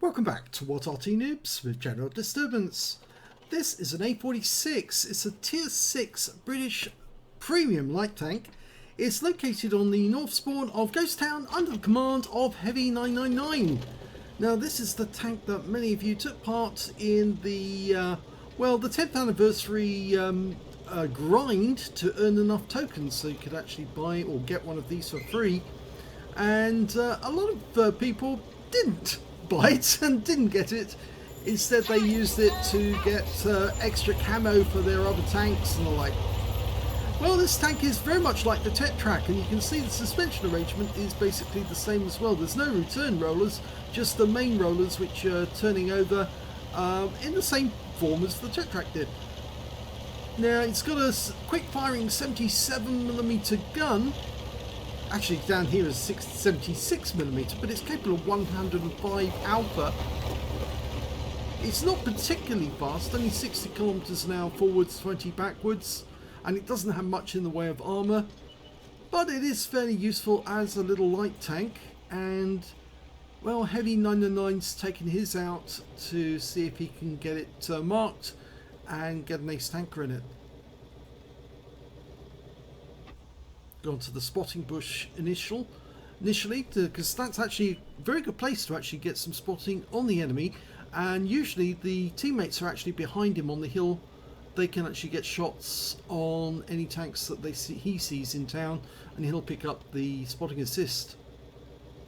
Welcome back to What Arty Noobs with General Disturbance. This is an A46. It's a Tier 6 British premium light tank. It's located on the north spawn of Ghost Town under the command of heavy999. Now this is the tank that many of you took part in the, the 10th anniversary grind to earn enough tokens so you could actually buy or get one of these for free. And a lot of people didn't buy it and didn't get it. Instead they used it to get extra camo for their other tanks and the like. Well, this tank is very much like the Tetrack, and you can see the suspension arrangement is basically the same as well. There's no return rollers, just the main rollers which are turning over in the same form as the Tetrack did. Now it's got a quick firing 77mm gun. Actually down here is 76mm, but it's capable of 105 alpha. It's not particularly fast, only 60 kilometers an hour forwards, 20 backwards, and it doesn't have much in the way of armor, but it is fairly useful as a little light tank. And well, heavy999's taken his out to see if he can get it marked and get an ace tanker in it. Gone to the spotting bush initially, because that's actually a very good place to actually get some spotting on the enemy, and usually the teammates are actually behind him on the hill. They can actually get shots on any tanks that he sees in town, and he'll pick up the spotting assist.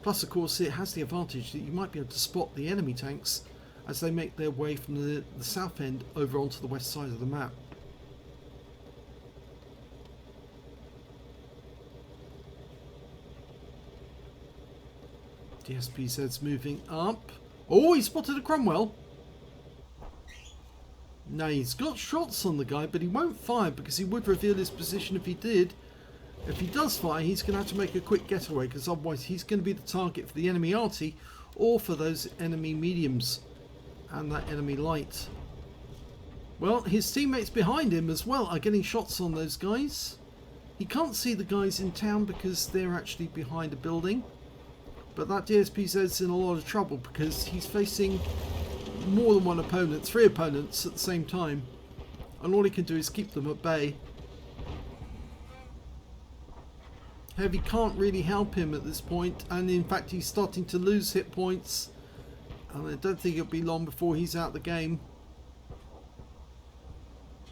Plus of course it has the advantage that you might be able to spot the enemy tanks as they make their way from the south end over onto the west side of the map. The SPZ's moving up. Oh, he spotted a Cromwell. Now he's got shots on the guy, but he won't fire because he would reveal his position if he did. If he does fire, he's going to have to make a quick getaway, because otherwise he's going to be the target for the enemy Arty or for those enemy mediums and that enemy light. Well, his teammates behind him as well are getting shots on those guys. He can't see the guys in town because they're actually behind a building. But that DSPZ's in a lot of trouble because he's facing more than one opponent, 3 opponents at the same time, and all he can do is keep them at bay. Heavy can't really help him at this point, and in fact he's starting to lose hit points, and I don't think it'll be long before he's out the game.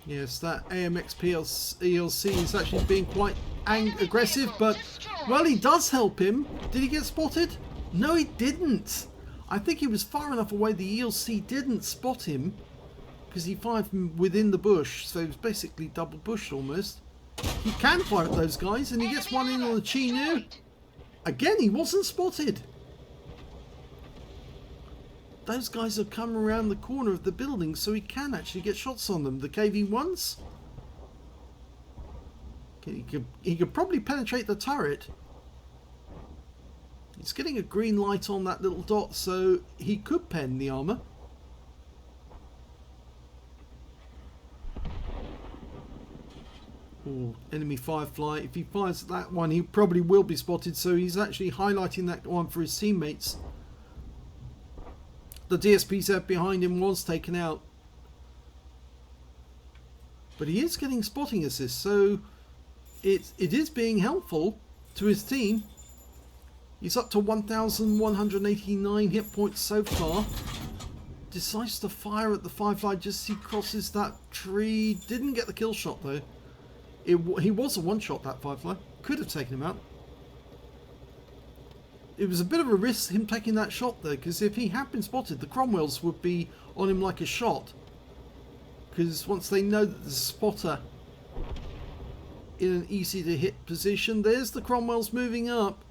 Yes, that AMXPS ELC is actually being quite aggressive, but well, he does help him. Did he get spotted? No, he didn't. I think he was far enough away the ELC didn't spot him, because he fired from within the bush, so it was basically double bushed almost. He can fire at those guys, and he gets one in on the Chinu. Again, he wasn't spotted. Those guys have come around the corner of the building, so he can actually get shots on them. The KV-1s. He could probably penetrate the turret. He's getting a green light on that little dot, so he could pen the armor. Oh, enemy Firefly. If he fires at that one, he probably will be spotted, so he's actually highlighting that one for his teammates. The DSPZ behind him was taken out, but he is getting spotting assists, so it is being helpful to his team. He's up to 1,189 hit points so far. Decides to fire at the Firefly just as he crosses that tree. Didn't get the kill shot though. He was a one shot, that Firefly. Could have taken him out. It was a bit of a risk him taking that shot though, because if he had been spotted, the Cromwells would be on him like a shot. Because once they know that there's a spotter in an easy to hit position, there's the Cromwells moving up.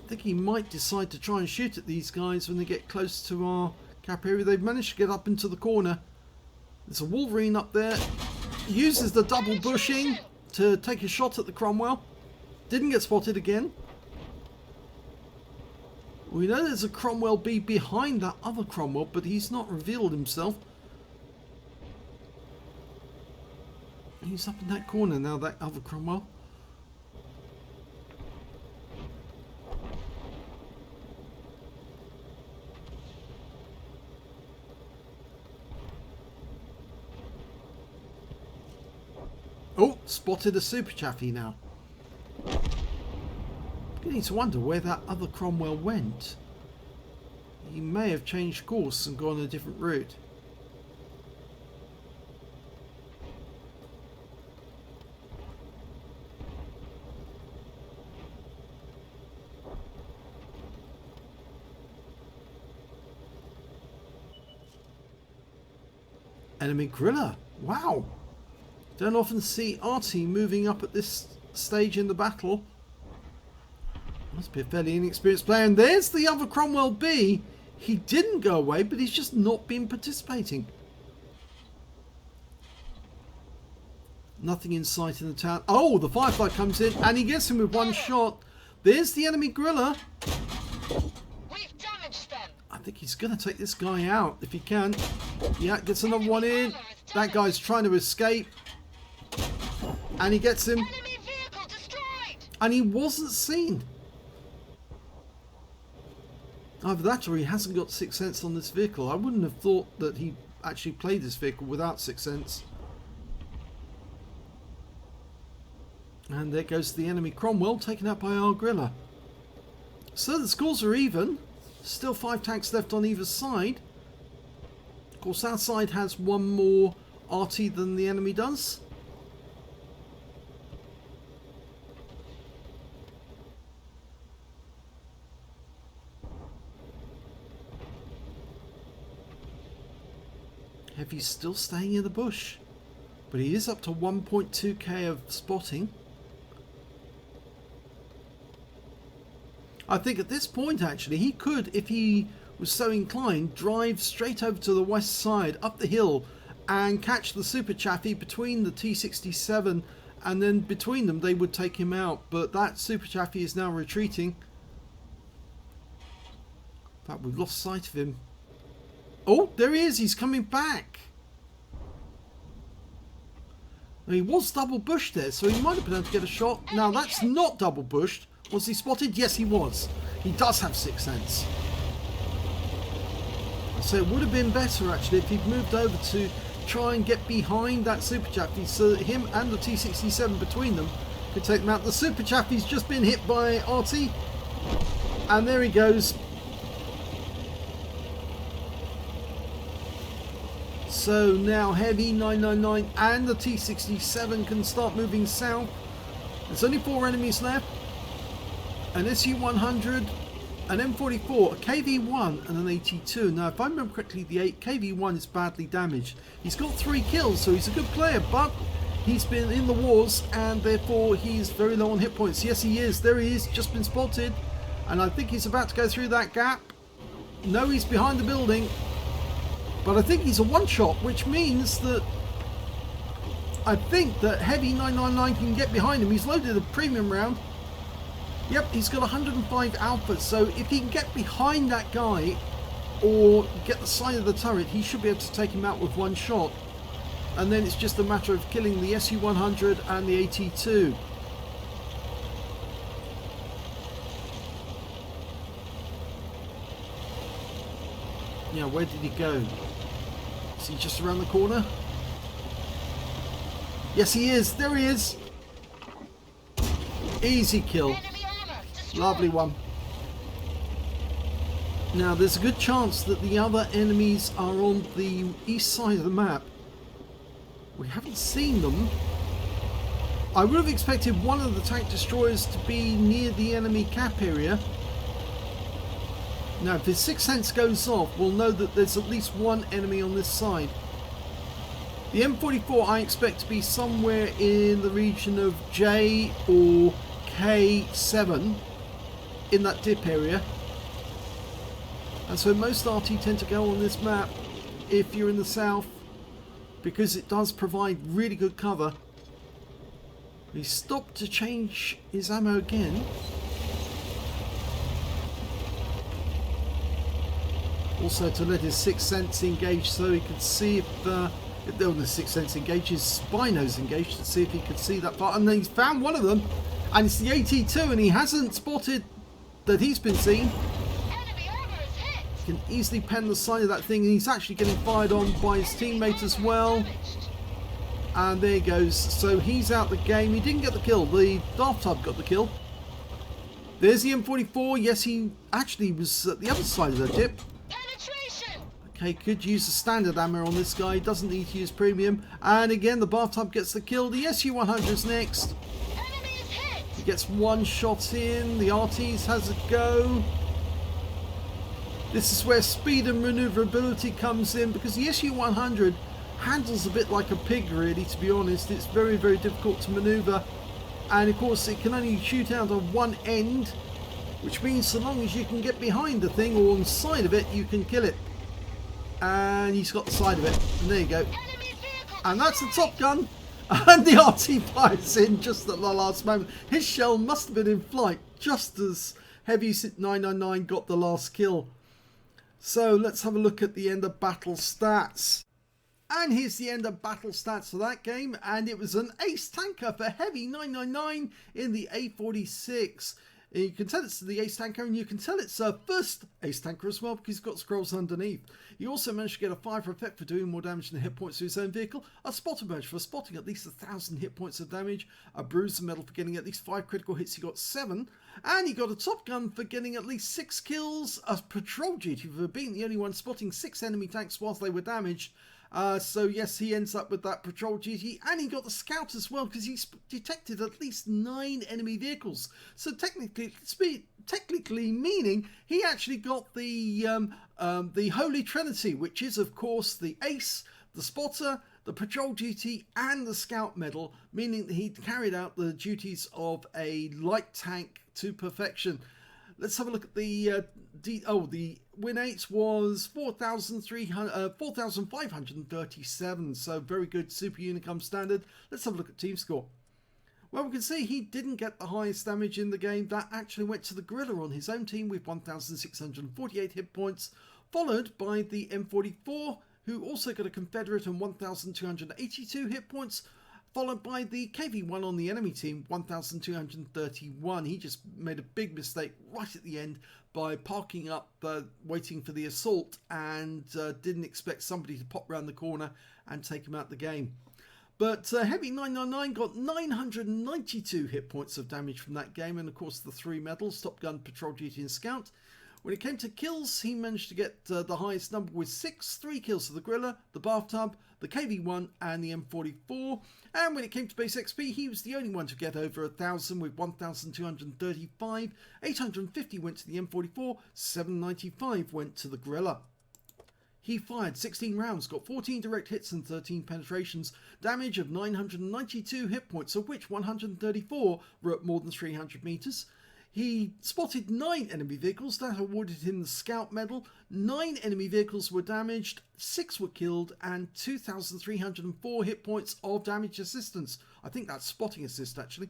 I think he might decide to try and shoot at these guys when they get close to our cap area. They've managed to get up into the corner. There's a Wolverine up there. Uses the double bushing to take a shot at the Cromwell. Didn't get spotted again. We know there's a Cromwell B behind that other Cromwell, but he's not revealed himself. He's up in that corner now, that other Cromwell. Oh, spotted a super chaffee now. Beginning to wonder where that other Cromwell went. He may have changed course and gone a different route. Enemy Griller. Wow. Don't often see Arty moving up at this stage in the battle. Must be a fairly inexperienced player. And there's the other Cromwell B. He didn't go away, but he's just not been participating. Nothing in sight in the town. Oh, the Firefly comes in and he gets him with one shot. There's the enemy Griller. We've damaged them. I think he's going to take this guy out if he can. Yeah, gets another one in. That guy's trying to escape. And he gets him. Enemy vehicle destroyed. And he wasn't seen. Either that or he hasn't got Sixth Sense on this vehicle. I wouldn't have thought that he actually played this vehicle without Sixth Sense. And there goes the enemy Cromwell, taken out by our Griller. So the scores are even. Still 5 tanks left on either side. Of course, our side has one more Arty than the enemy does. Heavy's still staying in the bush, but he is up to 1.2k of spotting. I think at this point actually he could, if he was so inclined, drive straight over to the west side up the hill and catch the super chaffee between the T67, and then between them they would take him out. But that super chaffee is now retreating. In fact, we've lost sight of him. Oh, there he is. He's coming back. Now, he was double bushed there, so he might have been able to get a shot. Now, that's not double bushed. Was he spotted? Yes, he was. He does have Sixth Sense. So it would have been better, actually, if he'd moved over to try and get behind that super chaffee so that him and the T67 between them could take them out. The super chaffee's just been hit by Arty. And there he goes. So now heavy999 and the T67 can start moving south. There's only 4 enemies left. An SU-100, an M44, a KV-1 and an AT-2. Now if I remember correctly, the KV-1 is badly damaged. He's got 3 kills, so he's a good player, but he's been in the wars and therefore he's very low on hit points. Yes, he is. There he is, just been spotted. And I think he's about to go through that gap. No, he's behind the building. But I think he's a one-shot, which means that I think that heavy999 can get behind him. He's loaded a premium round. Yep, he's got 105 alpha, so if he can get behind that guy or get the side of the turret, he should be able to take him out with one shot. And then it's just a matter of killing the SU-100 and the AT-2. Yeah, where did he go? Is he just around the corner? Yes, he is. There he is. Easy kill. Lovely one. Now, there's a good chance that the other enemies are on the east side of the map. We haven't seen them. I would have expected one of the tank destroyers to be near the enemy cap area. Now, if his Sixth Sense goes off, we'll know that there's at least one enemy on this side. The M44 I expect to be somewhere in the region of J or K7 in that dip area. And so most Arty tend to go on this map if you're in the south, because it does provide really good cover. He stopped to change his ammo again. Also to let his Sixth Sense engage so he could see if the Sixth Sense engage, his Spino's engaged to see if he could see that part. And then he's found one of them, and it's the AT-2, and he hasn't spotted that he's been seen. Enemy armor is hit. He can easily pen the side of that thing, and he's actually getting fired on by his teammate as well. And there he goes. So he's out the game. He didn't get the kill. The bathtub got the kill. There's the M44. Yes, he actually was at the other side of the dip. Penetration! Okay, could use the standard ammo on this guy. Doesn't need to use premium. And again, the bathtub gets the kill. The SU-100 is next. Enemy is hit! He gets one shot in. The Arty's has a go. This is where speed and maneuverability comes in, because the SU-100 handles a bit like a pig, really, to be honest. It's very, very difficult to maneuver. And of course, it can only shoot out of one end, which means so long as you can get behind the thing or on the side of it, you can kill it. And he's got the side of it. And there you go. And that's the Top Gun. And the Arty fires in just at the last moment. His shell must have been in flight just as heavy999 got the last kill. So let's have a look at the end of battle stats. And here's the end of battle stats for that game. And it was an ace tanker for heavy999 in the A46. You can tell it's the ace tanker, and you can tell it's a first ace tanker as well, because he's got scrolls underneath. He also managed to get a 5 effect for doing more damage than hit points to his own vehicle, a spotter badge for spotting at least 1,000 hit points of damage, a bruiser medal for getting at least 5 critical hits, he got 7, and he got a Top Gun for getting at least 6 kills, a patrol duty for being the only one spotting 6 enemy tanks whilst they were damaged. So yes, he ends up with that patrol duty, and he got the scout as well, because he detected at least 9 enemy vehicles. So technically meaning he actually got the Holy Trinity, which is of course the ace, the spotter, the patrol duty, and the scout medal, meaning that he carried out the duties of a light tank to perfection. Let's have a look at the the win rate was 4,537, so very good super Unicum standard. Let's have a look at team score. Well, we can see he didn't get the highest damage in the game. That actually went to the Gorilla on his own team with 1,648 hit points, followed by the M44, who also got a Confederate and 1,282 hit points, followed by the KV-1 on the enemy team, 1,231. He just made a big mistake right at the end by parking up, waiting for the assault, and didn't expect somebody to pop round the corner and take him out the game. But heavy999 got 992 hit points of damage from that game, and of course the 3 medals, Top Gun, Patrol Duty and Scout. When it came to kills, he managed to get the highest number with 6, 3 kills for the Gorilla, the Bathtub, the KV-1 and the M44. And when it came to base XP, he was the only one to get over 1,000 with 1,235. 850 went to the M44, 795 went to the Gorilla. He fired 16 rounds, got 14 direct hits and 13 penetrations, damage of 992 hit points, of which 134 were at more than 300 meters. He spotted 9 enemy vehicles, that awarded him the Scout Medal. 9 enemy vehicles were damaged, 6 were killed, and 2,304 hit points of damage assistance. I think that's spotting assist actually.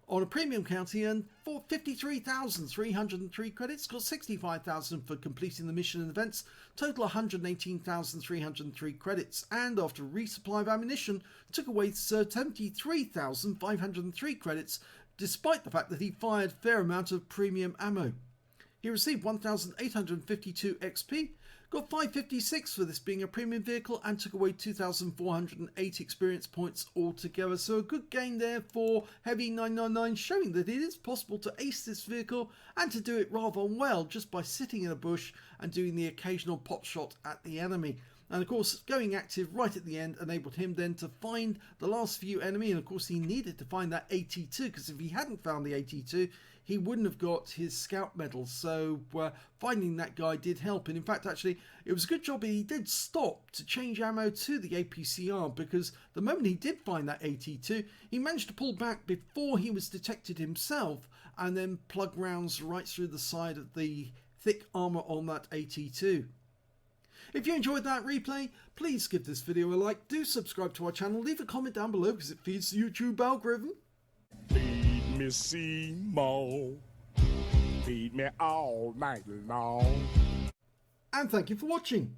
On a premium count, he earned 53,303 credits, got 65,000 for completing the mission and events, total 118,303 credits, and after a resupply of ammunition, took away 73,503 credits, despite the fact that he fired a fair amount of premium ammo. He received 1,852 XP, got 556 for this being a premium vehicle, and took away 2,408 experience points altogether. So a good game there for heavy999, showing that it is possible to ace this vehicle and to do it rather well just by sitting in a bush and doing the occasional pot shot at the enemy. And of course, going active right at the end enabled him then to find the last few enemy. And of course, he needed to find that AT2, because if he hadn't found the AT2, he wouldn't have got his Scout Medal. So finding that guy did help. And in fact, actually, it was a good job he did stop to change ammo to the APCR, because the moment he did find that AT2, he managed to pull back before he was detected himself and then plug rounds right through the side of the thick armor on that AT2. If you enjoyed that replay, please give this video a like, do subscribe to our channel, leave a comment down below because it feeds the YouTube algorithm. Feed me Seymour, feed me all night long. And thank you for watching.